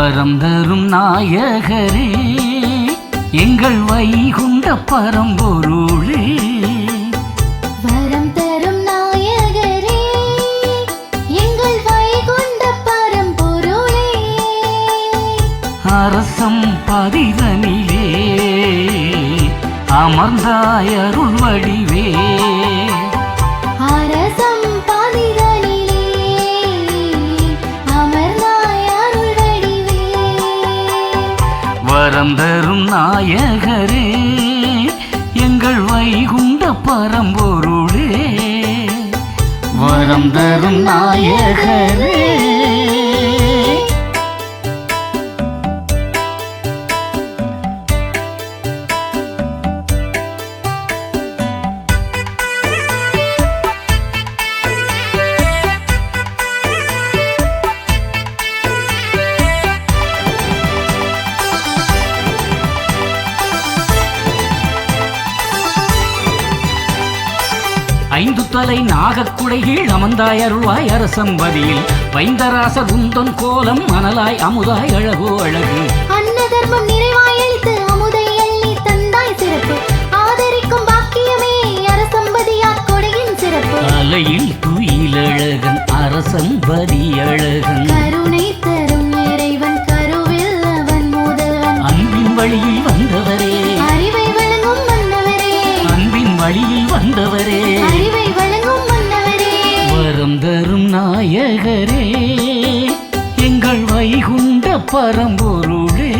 வரம் தரும் நாயகரே எங்கள் வைகுண்ட பரம்பொருளே. வரம் தரும் நாயகரே எங்கள் வைகுண்ட பரம்பொருளே. அரசம் பதிதனிலே அமர்ந்தாய் அருள் வடிவே. அரசம் பதிதனிலே அமர்ந்தாய் அருள் வடிவே. வரம் தரும் நாயகரே எங்கள் வைகுண்ட பரம்பொருளே. வரம் தரும் நாயகரே. ஐந்து தலை நாகக்குடைகீழ் அமர்ந்தாய் அருள்வாய் அரசம்பதியில். வைந்தராசர் உந்தன் கோலம் மணலாய் அமுதாய் அழகோ அழகு. அன்ன தர்மம் நிறைவாய் அளித்து அமுதை அள்ளி தந்தாய் சிறப்பு. ஆதரிக்கும் பாக்கியமே அரசம்பதியார் கொடையின் சிறப்பு. அலையில் துயிலழகன் அரசம்பதி அழகன். கருணை தரும் இறைவன் கருவில் அவன் முதல்வன். அன்பின் வழியில் வந்தவரே அறிவை வழங்கும் மன்னவரே. அன்பின் வழியில் வந்தவரே அறிவை வழங்கும் மன்னவரே. வரம் தரும் நாயகரே எங்கள் வைகுண்ட பரம்பொருளே.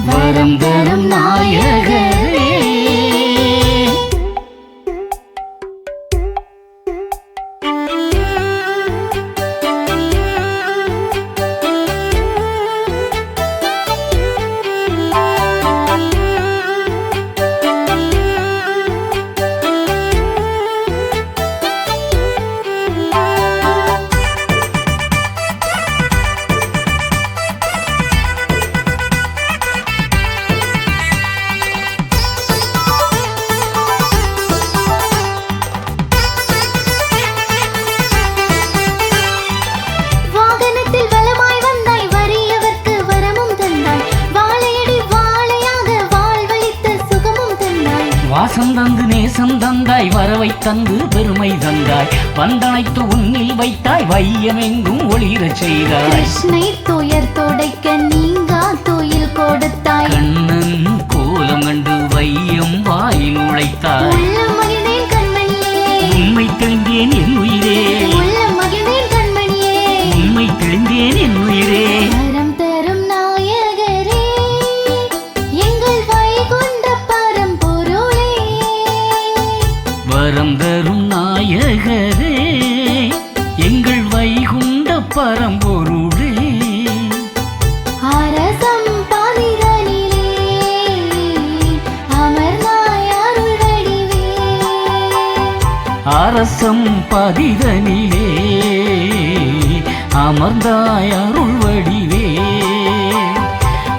வரம் தரும் நாயகரே. வாகனத்தில் வலமாய் வந்தாய் வறியவர்க்கு வரமும் தந்தாய். வாழையடி வாழையாக வாழ்வளித்த சுகமும் தந்தாய். வாசம் தந்து நேசம் தந்தாய் வரவை தந்து பெருமை தந்தாய். வந்தனைத்து உன்னில் வைத்தாய் வையமெங்கும் ஒளிரச் செய்தாய். கிருஷ்ணை துயர் துடைக்க நீங்கா துயில் கொடுத்தாய். கண்ணன் கோலம் கண்டு வையம் வாய் நுழைத்தாய். உள்ள மகிழ்ந்தேன் கண்மணியே. உண்மை தெளிந்தேன் என் உயிரே. உள்ள மகிழ்ந்தேன் கண்மணியே. உண்மை தெளிந்தேன் என் உயிரே. வரம் தரும் நாயகரே எங்கள் வைகுண்ட பரம்பொருளே. வரம் தரும் நாயகரே எங்கள் வைகுண்ட பரம்பொருளே. அரசம் பதிதனிலே அமர்ந்தாய் அருள் வடிவே. அரசம் பதிதனிலே அமர்ந்தாய் அருள் வடிவே.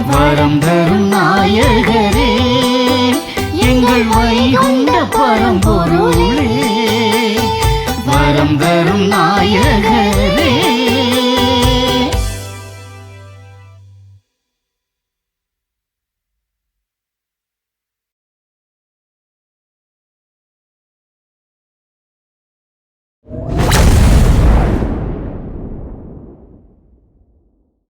வரம் தரும் நாயகரே எங்கள் வைகுண்ட பரம்பொருளே. வரம் தரும் நாயகரே.